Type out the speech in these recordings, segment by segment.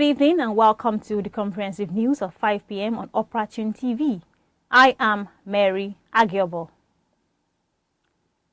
evening and welcome to the comprehensive news of 5 p.m. on Opportune TV. I am Mary Agiobo.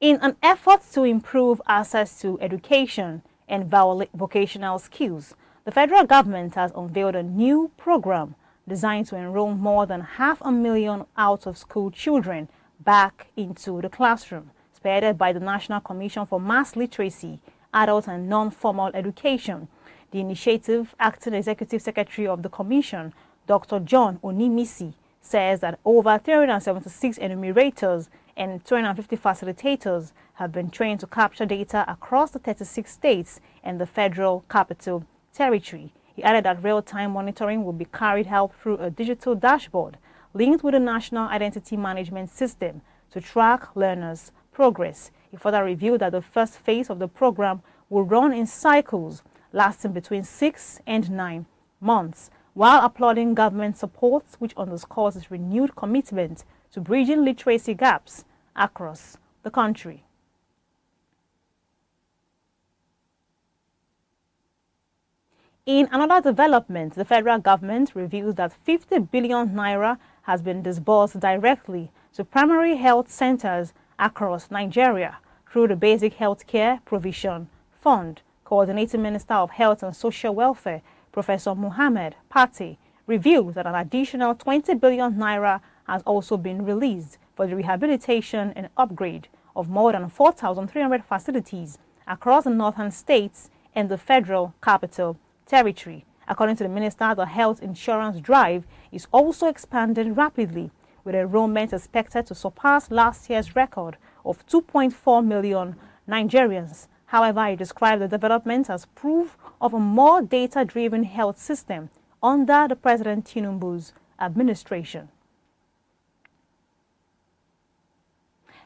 In an effort to improve access to education and vocational skills, the federal government has unveiled a new program designed to enroll more than 500,000 out-of-school children back into the classroom, spearheaded by the National Commission for Mass Literacy, Adult and Non-Formal Education. The initiative, Acting Executive Secretary of the Commission, Dr. John Onimisi, says that over 376 enumerators and 250 facilitators have been trained to capture data across the 36 states and the Federal Capital Territory. He added that real-time monitoring will be carried out through a digital dashboard linked with the National Identity Management System to track learners' progress. He further revealed that the first phase of the program will run in cycles lasting between 6 and 9 months, while applauding government support, which underscores its renewed commitment to bridging literacy gaps across the country. In another development, the federal government reveals that 50 billion naira has been disbursed directly to primary health centers across Nigeria through the Basic Healthcare Provision Fund. Coordinating Minister of Health and Social Welfare, Professor Muhammad Pate, revealed that an additional 20 billion naira has also been released for the rehabilitation and upgrade of more than 4,300 facilities across the northern states and the Federal Capital Territory. According to the minister, the health insurance drive is also expanding rapidly, with enrollment expected to surpass last year's record of 2.4 million Nigerians. However, he described the development as proof of a more data-driven health system under the President Tinubu's administration.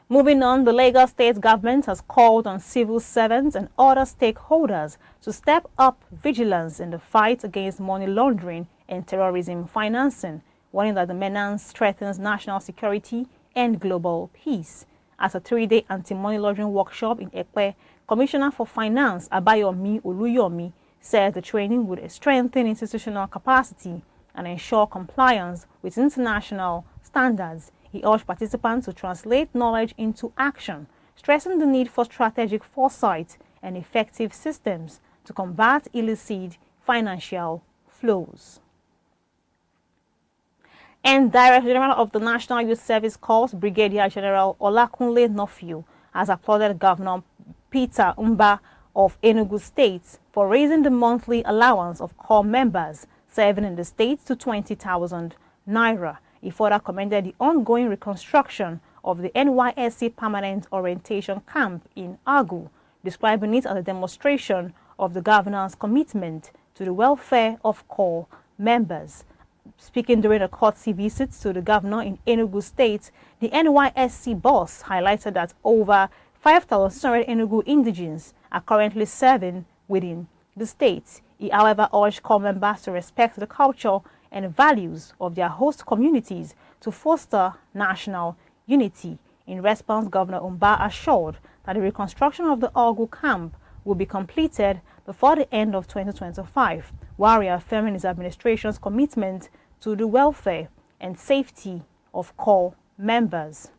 Moving on, the Lagos State government has called on civil servants and other stakeholders to step up vigilance in the fight against money laundering and terrorism financing, warning that the menace threatens national security and global peace. At a 3-day anti-money laundering workshop in Ekpe, Commissioner for Finance Abayomi Oluyomi said the training would strengthen institutional capacity and ensure compliance with international standards. He urged participants to translate knowledge into action, stressing the need for strategic foresight and effective systems to combat illicit financial flows. And Director General of the National Youth Service Corps, Brigadier General Olakunle Nofio, has applauded Governor Peter Umba of Enugu State for raising the monthly allowance of corps members serving in the state to 20,000 naira. He further commended the ongoing reconstruction of the NYSC Permanent Orientation Camp in Agu, describing it as a demonstration of the governor's commitment to the welfare of corps members. Speaking during a courtesy visit to the governor in Enugu State, the NYSC boss highlighted that over 5,600 Enugu indigenes are currently serving within the state. He, however, urged corps members to respect the culture and values of their host communities to foster national unity. In response, Governor Umba assured that the reconstruction of the Agu camp will be completed before the end of 2025, while reaffirming his administration's commitment to the welfare and safety of corps members.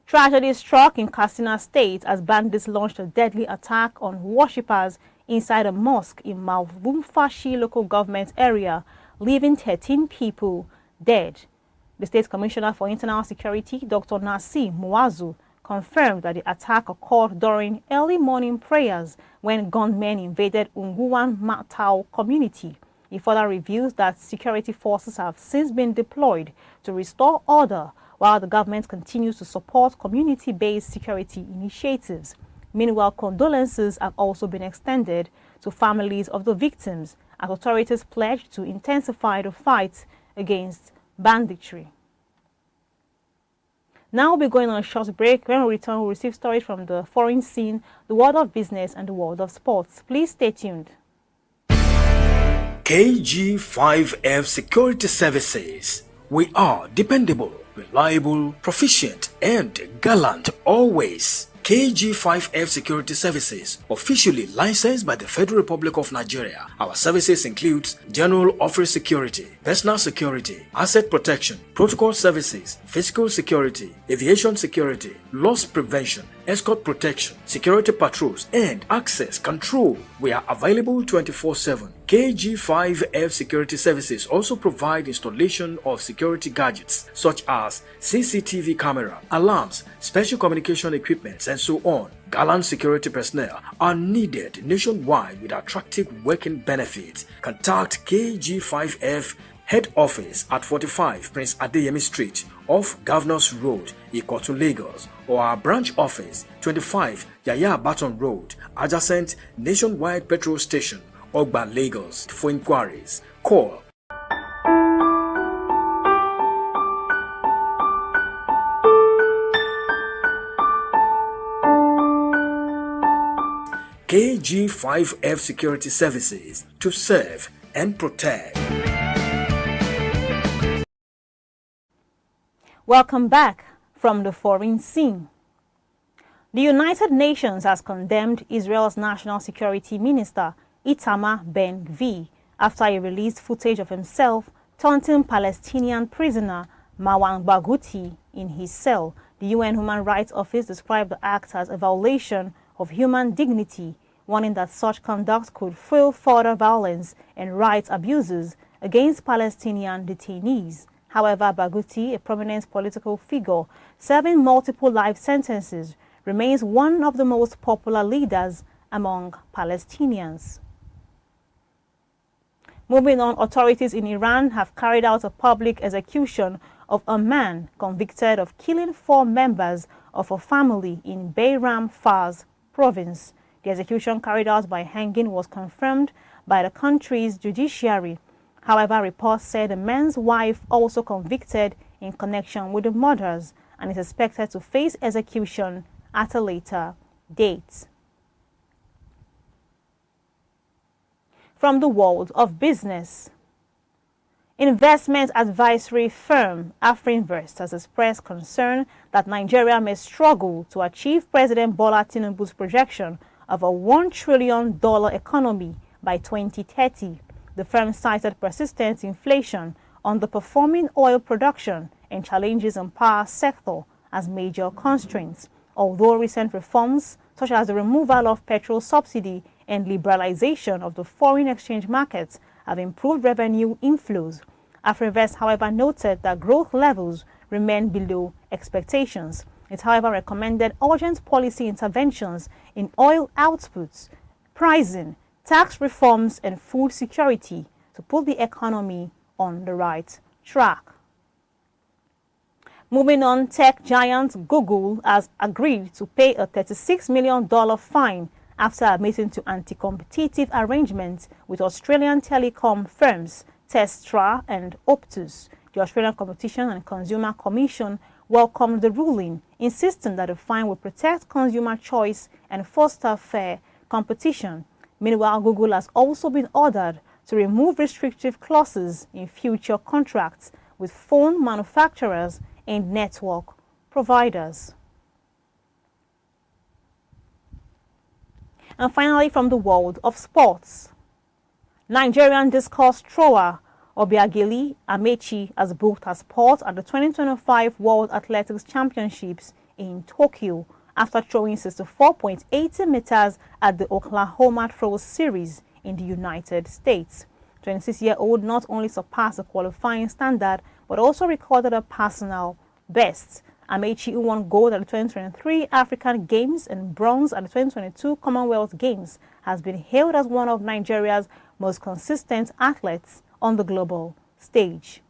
Tragedy struck in Katsina State as bandits launched a deadly attack on worshippers inside a mosque in Malumfashi local government area, leaving 13 people dead. The State Commissioner for Internal Security, Dr. Nasi Muazu, confirmed that the attack occurred during early morning prayers when gunmen invaded Unguwan Matau community. He further reveals that security forces have since been deployed to restore order, while the government continues to support community-based security initiatives. Meanwhile, condolences have also been extended to families of the victims as authorities pledged to intensify the fight against banditry. Now we'll be going on a short break. When we return, we'll receive stories from the foreign scene, the world of business, and the world of sports. Please stay tuned. KG5F Security Services. We are dependable, reliable, proficient, and gallant always. KG5F Security Services, officially licensed by the Federal Republic of Nigeria. Our services include general office security, personal security, asset protection, protocol services, physical security, aviation security, loss prevention, escort protection, security patrols, and access control. We are available 24/7. KG5F Security Services also provide installation of security gadgets such as CCTV camera, alarms, special communication equipment, and so on. Gallant security personnel are needed nationwide with attractive working benefits. Contact KG5F Head Office at 45 Prince Adeyemi Street off Governors Road, Ikotu, Lagos, or our branch office 25 Yaya Baton Road, adjacent Nationwide Petrol Station, Ogba, Lagos. For inquiries, call KG5F Security Services to serve and protect. Welcome back from the foreign scene. The United Nations has condemned Israel's National Security Minister Itamar Ben-Gvir after he released footage of himself taunting Palestinian prisoner Marwan Barghouti in his cell. The UN Human Rights Office described the act as a violation of human dignity, warning that such conduct could fuel further violence and rights abuses against Palestinian detainees. However, Barghouti, a prominent political figure serving multiple life sentences, remains one of the most popular leaders among Palestinians. Moving on, authorities in Iran have carried out a public execution of a man convicted of killing 4 members of a family in Bayram Fars province. The execution carried out by hanging was confirmed by the country's judiciary. However, reports said the man's wife also convicted in connection with the murders and is expected to face execution at a later date. From the world of business, investment advisory firm Afrinvest has expressed concern that Nigeria may struggle to achieve President Bola Tinubu's projection of a $1 trillion economy by 2030. The firm cited persistent inflation, underperforming oil production, and challenges in power sector as major constraints. Although recent reforms, such as the removal of petrol subsidy and liberalization of the foreign exchange markets, have improved revenue inflows, Afrinvest, however, noted that growth levels remain below expectations. It, however, recommended urgent policy interventions in oil outputs, pricing, tax reforms, and food security to put the economy on the right track. Moving on, tech giant Google has agreed to pay a $36 million fine after admitting to anti-competitive arrangements with Australian telecom firms Telstra and Optus. The Australian Competition and Consumer Commission welcomed the ruling, insisting that the fine will protect consumer choice and foster fair competition. Meanwhile, Google has also been ordered to remove restrictive clauses in future contracts with phone manufacturers and network providers. And finally, from the world of sports, Nigerian discus thrower Obiageli Amechi has booked a spot at the 2025 World Athletics Championships in Tokyo after throwing 64.80 meters at the Oklahoma Throw Series in the United States. 26-year-old not only surpassed the qualifying standard but also recorded a personal best. Amechi, who won gold at the 2023 African Games and bronze at the 2022 Commonwealth Games, has been hailed as one of Nigeria's most consistent athletes on the global stage.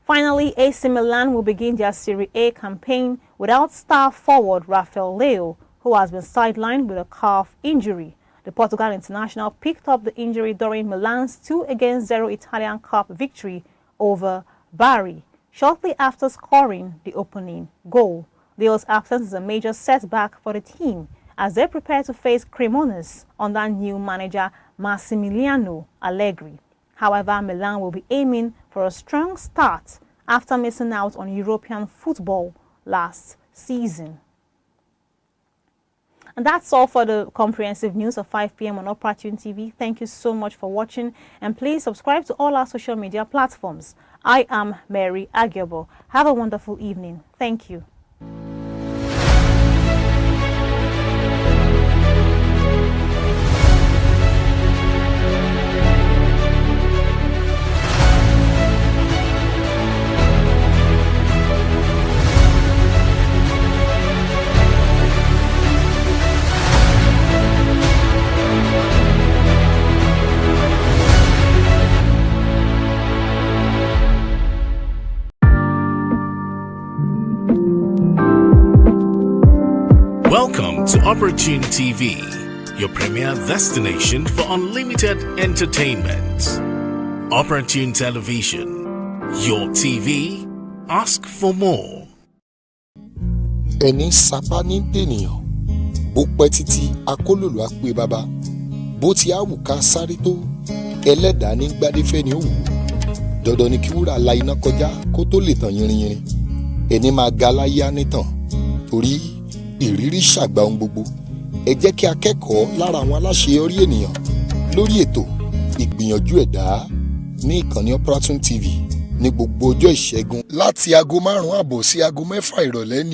Finally, AC Milan will begin their Serie A campaign without star forward Rafael Leao, who has been sidelined with a calf injury. The Portugal international picked up the injury during Milan's 2-0 Italian Cup victory over Bari, shortly after scoring the opening goal. Leao's absence is a major setback for the team as they prepare to face Cremonese under new manager Massimiliano Allegri. However, Milan will be aiming for a strong start after missing out on European football last season. And that's all for the comprehensive news of 5 p.m. on Opportune TV. Thank you so much for watching, and please subscribe to all our social media platforms. I am Mary Agiobo. Have a wonderful evening. Thank you. Welcome to Opportune TV, your premier destination for unlimited entertainment. Opportune Television, your TV, ask for more. Ẹni sapa ní dènìyàn, bó pẹ́ títí akólòlò á pé bàbá, bó ti áwù ká sáré tó, ẹlẹ́dàá ní gbádẹ́fẹ́ ni ó wù. Dandan ni kí wúrà la iná kọjá kó tó lè tàn yìnrìnyìnrìn. Ẹni máa ga láyé á nítàn, torí ìrírí ṣàgbà ohun gbogbo. Ẹ jẹ́ kí a kẹ́kọ̀ọ́ lára àwọn aláṣeyọrí ènìyàn lórí ètò ìgbìyànjú ẹ̀dá ní ìkànnì Opportune TV ní gbogbo ọjọ́ ìṣẹ́gun láti aago 5 àbọ̀ sí aago 6 ìrọ̀lẹ́ ní